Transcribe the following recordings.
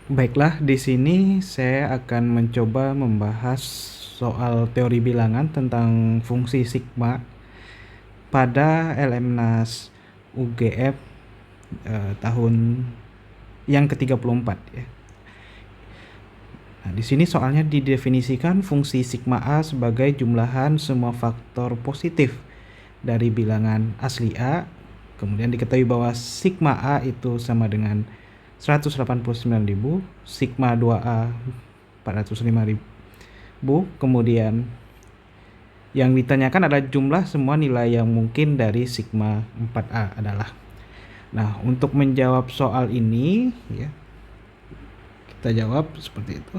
Baiklah, di sini saya akan mencoba membahas soal teori bilangan tentang fungsi sigma pada LMNAS UGF tahun yang ke-34 ya. Nah, di sini soalnya didefinisikan fungsi sigma A sebagai jumlahan semua faktor positif dari bilangan asli A. Kemudian diketahui bahwa sigma A itu sama dengan 189.000, sigma 2A 405.000. Kemudian yang ditanyakan adalah jumlah semua nilai yang mungkin dari sigma 4A adalah. Nah, untuk menjawab soal ini ya, kita jawab seperti itu.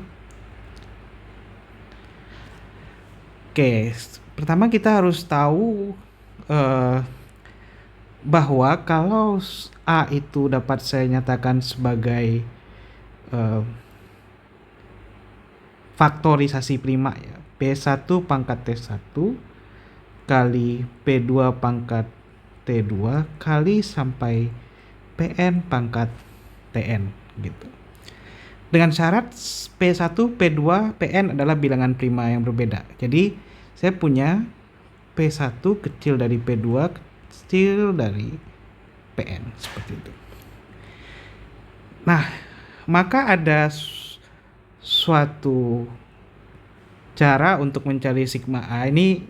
Oke, pertama kita harus tahu bahwa kalau A itu dapat saya nyatakan sebagai faktorisasi prima ya, P1 pangkat T1 kali P2 pangkat T2 kali sampai Pn pangkat Tn gitu. Dengan syarat P1, P2, Pn adalah bilangan prima yang berbeda. Jadi saya punya P1 kecil dari P2 kecil dari Pn seperti itu. Nah, maka ada suatu cara untuk mencari sigma A. Ini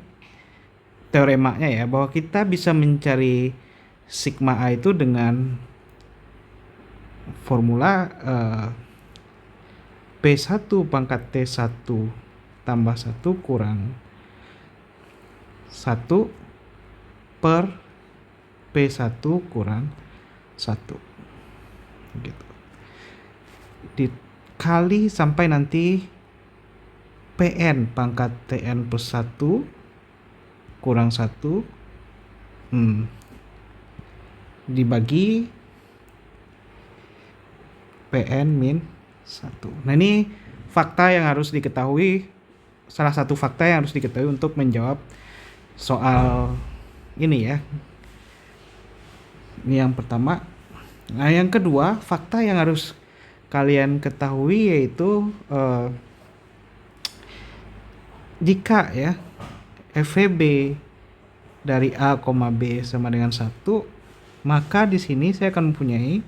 teoremanya ya, bahwa kita bisa mencari sigma A itu dengan formula P1 pangkat T1 tambah 1 kurang 1 per P1 kurang 1 gitu. Dikali sampai nanti Pn pangkat Tn plus 1 kurang 1 dibagi Pn min 1. Nah, ini fakta yang harus diketahui, salah satu fakta yang harus diketahui untuk menjawab soal ini ya. Ini yang pertama. Nah, yang kedua, fakta yang harus kalian ketahui yaitu jika ya FVB dari A, B sama dengan 1, maka di sini saya akan mempunyai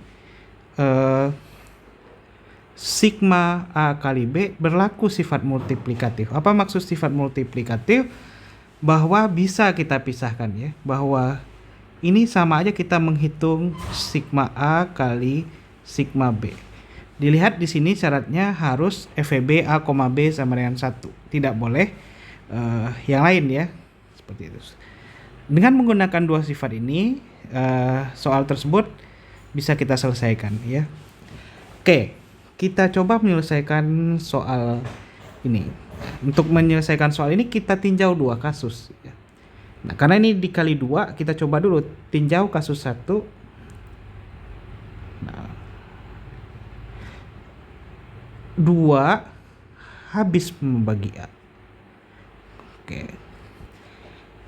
sigma A kali B berlaku sifat multiplikatif. Apa maksud sifat multiplikatif? Bahwa bisa kita pisahkan ya, bahwa ini sama aja kita menghitung sigma A kali sigma B. Dilihat di sini syaratnya harus FVB A, B sama dengan 1. Tidak boleh yang lain ya. Seperti itu. Dengan menggunakan dua sifat ini, soal tersebut bisa kita selesaikan ya. Oke, kita coba menyelesaikan soal ini. Untuk menyelesaikan soal ini kita tinjau dua kasus ya. Nah, karena ini dikali 2, kita coba dulu tinjau kasus 1. Nah, 2 habis membagi A. Oke.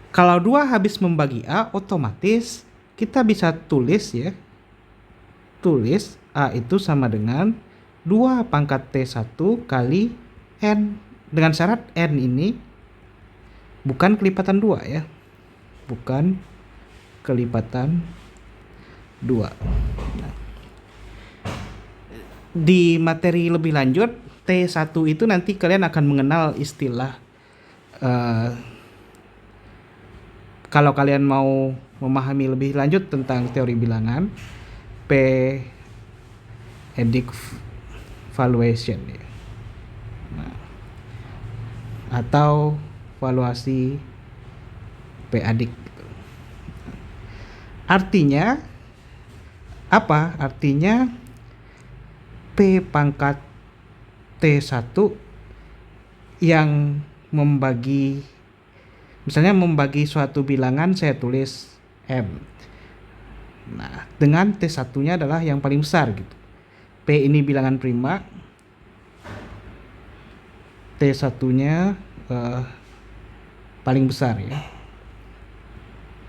Kalau 2 habis membagi A, otomatis kita bisa tulis ya. Tulis A itu sama dengan 2 pangkat T1 kali N. Dengan syarat N ini bukan kelipatan 2 ya. Bukan kelipatan 2. Nah, di materi lebih lanjut T1 itu nanti kalian akan mengenal istilah kalau kalian mau memahami lebih lanjut tentang teori bilangan, P-adic valuation ya. Nah, atau valuasi P-adic. Artinya apa? Artinya P pangkat T1 yang membagi, misalnya membagi suatu bilangan, saya tulis M. Nah, dengan T1-nya adalah yang paling besar gitu. P ini bilangan prima, T1-nya paling besar ya.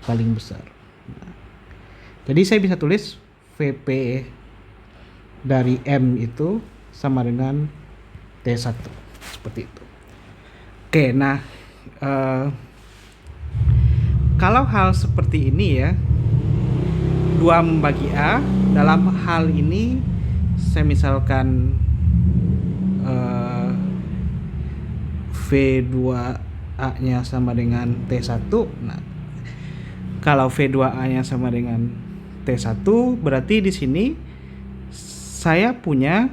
Paling besar. Nah, jadi saya bisa tulis VP dari M itu sama dengan T1. Seperti itu. Oke, nah kalau hal seperti ini ya, 2 membagi A, dalam hal ini saya misalkan V2A-nya sama dengan T1. Nah, kalau V2A-nya sama dengan T1, berarti di sini saya punya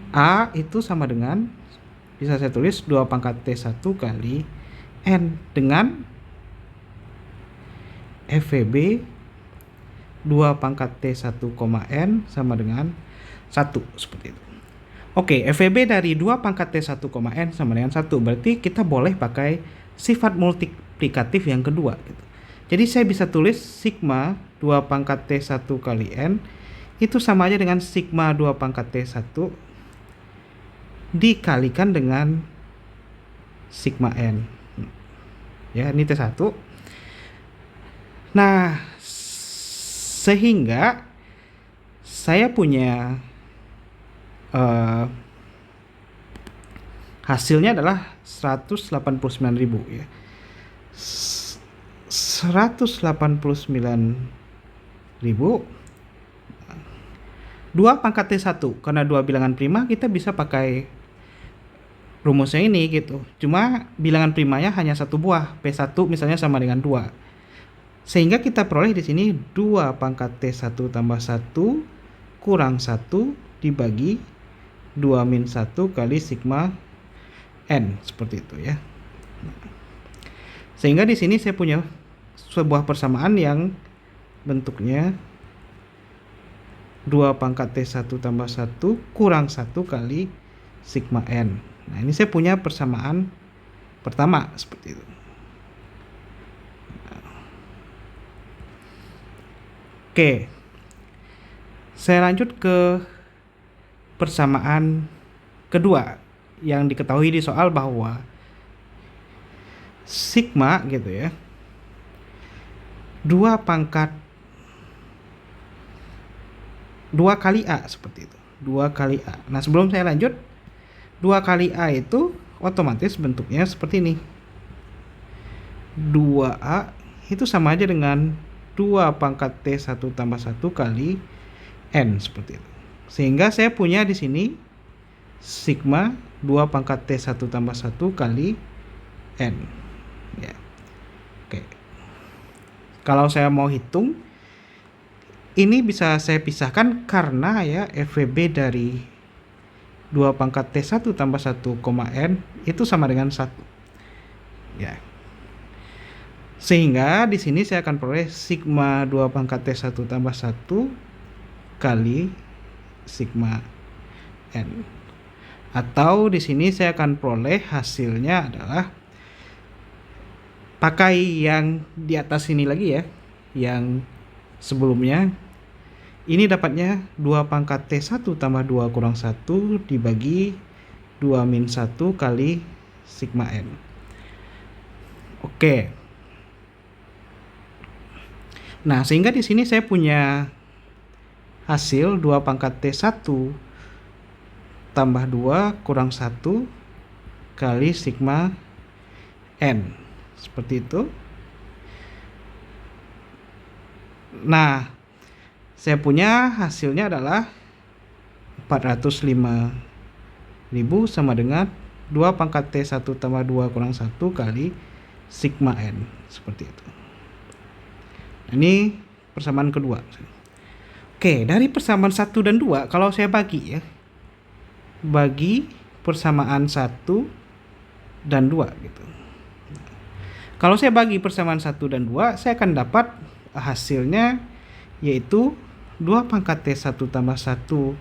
A itu sama dengan, bisa saya tulis 2 pangkat T1 kali N dengan FVB 2 pangkat T1, N sama dengan 1, seperti itu. Oke, FVB dari 2 pangkat T1, N sama dengan 1. Berarti kita boleh pakai sifat multiplikatif yang kedua gitu. Jadi saya bisa tulis sigma 2 pangkat T1 kali N itu sama aja dengan sigma 2 pangkat T1 dikalikan dengan sigma N. Ya, ini T1. Nah, sehingga saya punya hasilnya adalah 189.000 ya. 189.000 2 pangkat T1, karena 2 bilangan prima kita bisa pakai rumusnya ini gitu. Cuma bilangan primanya hanya 1 buah, P1 misalnya sama dengan 2. Sehingga kita peroleh di sini 2 pangkat T1 tambah 1 kurang 1 dibagi 2 min 1 kali sigma N, seperti itu ya. Sehingga di sini saya punya sebuah persamaan yang bentuknya 2 pangkat T1 tambah 1 kurang 1 kali sigma N. Nah, ini saya punya persamaan pertama, seperti itu. Oke, saya lanjut ke persamaan kedua yang diketahui di soal bahwa sigma gitu ya, 2 pangkat 2 kali A, seperti itu. 2 kali A. Nah, sebelum saya lanjut, 2 kali A itu otomatis bentuknya seperti ini. 2A itu sama aja dengan 2 pangkat T1 tambah 1 kali N, seperti itu. Sehingga saya punya di sini sigma 2 pangkat T1 tambah 1 kali N. Ya. Oke. Kalau saya mau hitung, ini bisa saya pisahkan karena ya FVB dari 2 pangkat T1 tambah 1, N itu sama dengan 1. Ya. Sehingga di sini saya akan peroleh sigma 2 pangkat T1 tambah 1 kali sigma N. Atau di sini saya akan peroleh hasilnya adalah pakai yang di atas ini lagi ya, yang sebelumnya. Ini dapatnya 2 pangkat T1 tambah 2 kurang 1 dibagi 2 min 1 kali sigma N. Oke. Nah, sehingga di sini saya punya hasil 2 pangkat T1 tambah 2 kurang 1 kali sigma N. Seperti itu. Nah, saya punya hasilnya adalah 405.000 sama dengan 2 pangkat T1 tambah 2 kurang 1 kali sigma N. Seperti itu. Ini persamaan kedua. Oke, dari persamaan 1 dan 2, kalau saya bagi ya, bagi persamaan 1 dan 2 gitu. Kalau saya bagi persamaan 1 dan 2, saya akan dapat hasilnya yaitu 2 pangkat T1 tambah 1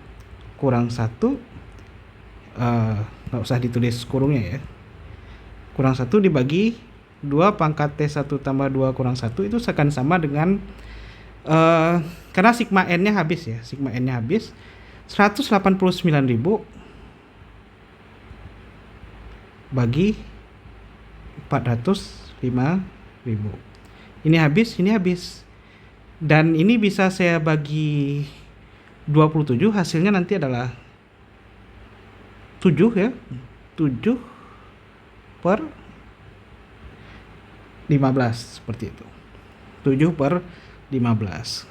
kurang 1, nggak usah ditulis kurungnya ya, kurang 1 dibagi 2 pangkat T1 tambah 2 kurang 1 itu akan sama dengan karena sigma N-nya habis ya, sigma N-nya habis 189.000 bagi 405.000. Ini habis. Dan ini bisa saya bagi 27, hasilnya nanti adalah 7 ya. 7 per 15 seperti itu. 7 per 15.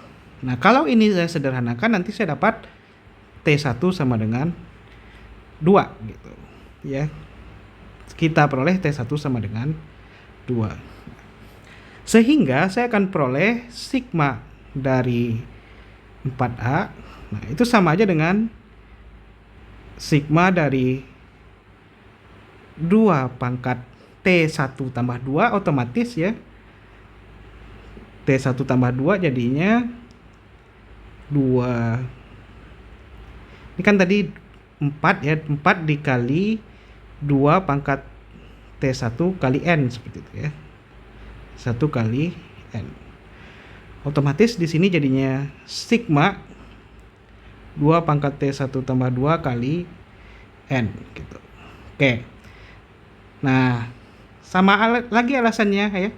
Nah, kalau ini saya sederhanakan nanti saya dapat T1 sama dengan 2 gitu ya. Kita peroleh T1 sama dengan 2. Sehingga saya akan peroleh sigma dari 4A. Nah, itu sama aja dengan sigma dari 2 pangkat T1 tambah 2 otomatis ya. T1 tambah 2 jadinya 2. Ini kan tadi 4 ya. 4 dikali 2 pangkat T1 kali N seperti itu ya. 1 kali N. Otomatis di sini jadinya sigma 2 pangkat T1 tambah 2 kali N gitu. Oke. Nah, sama lagi alasannya ya.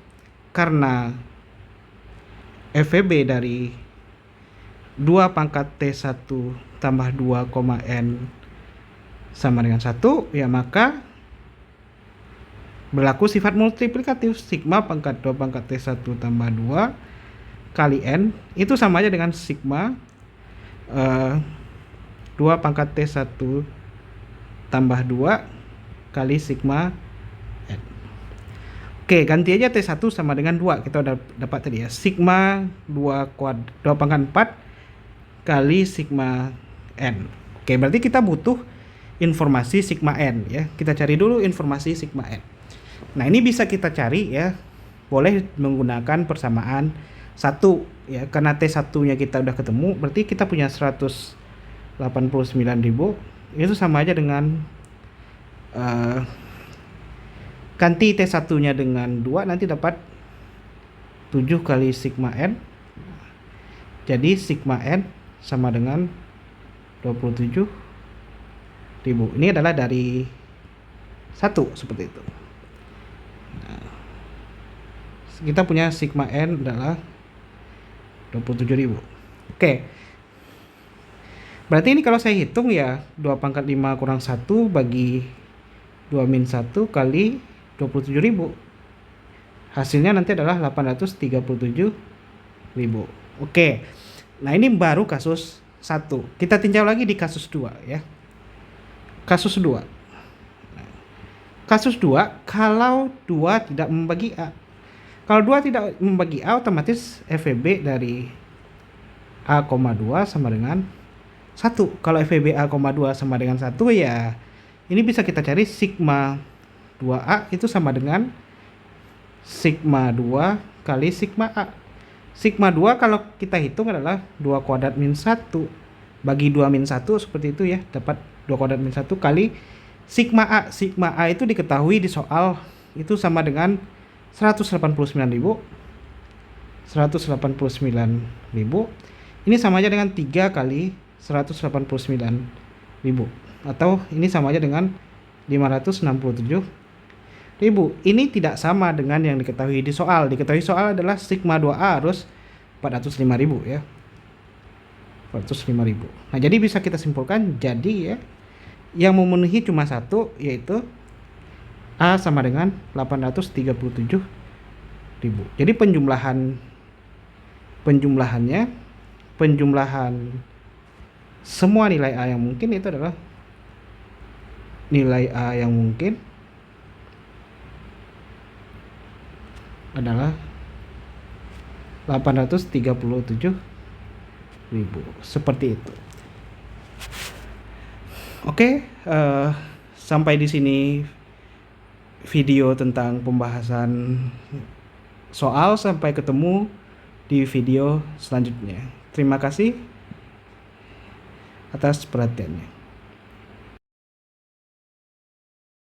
Karena FVB dari 2 pangkat T1 tambah 2, N sama dengan 1 ya, maka berlaku sifat multiplikatif. Sigma pangkat 2 pangkat T1 tambah 2 kali N itu sama aja dengan sigma 2 pangkat T1 tambah 2 kali sigma N. Oke, ganti aja T1 sama dengan 2. Kita udah dapat tadi ya. Sigma 2 pangkat 4 kali sigma N. Oke, berarti kita butuh informasi sigma N ya. Kita cari dulu informasi sigma N. Nah, ini bisa kita cari ya. Boleh menggunakan persamaan 1 ya. Karena T1-nya kita udah ketemu, berarti kita punya 189.000. Itu sama aja dengan ganti T1-nya dengan 2, nanti dapat 7 kali sigma N. Jadi sigma N sama dengan 27.000. Ini adalah dari 1 seperti itu. Nah, kita punya sigma N adalah 27.000. Oke. Berarti ini kalau saya hitung ya 2 pangkat 5 kurang 1 bagi 2 min 1 kali 27.000. Hasilnya nanti adalah 837.000. Oke. Nah, ini baru kasus 1. Kita tinjau lagi di kasus 2 ya. Kasus 2. Kasus 2, kalau 2 tidak membagi A. Kalau 2 tidak membagi A, otomatis FVB dari A, 2 sama dengan 1. Kalau FVB A, 2 sama dengan 1 ya, ini bisa kita cari sigma 2A itu sama dengan sigma 2 kali sigma A. Sigma 2 kalau kita hitung adalah 2 kuadrat min 1 bagi 2 min 1 seperti itu ya, dapat 2 kuadrat min 1 kali sigma A. Sigma A itu diketahui di soal itu sama dengan 189.000. Ini sama aja dengan 3 kali 189.000. Atau ini sama aja dengan 567.000. Ini tidak sama dengan yang diketahui di soal. Diketahui soal adalah sigma 2A harus 405.000 ya. 405.000. Nah, jadi bisa kita simpulkan jadi ya, yang memenuhi cuma 1, yaitu A sama dengan 837.000. Jadi penjumlahan semua nilai A yang mungkin itu adalah nilai A yang mungkin adalah 837.000. Seperti itu. Oke, sampai di sini video tentang pembahasan soal. Sampai ketemu di video selanjutnya. Terima kasih atas perhatiannya.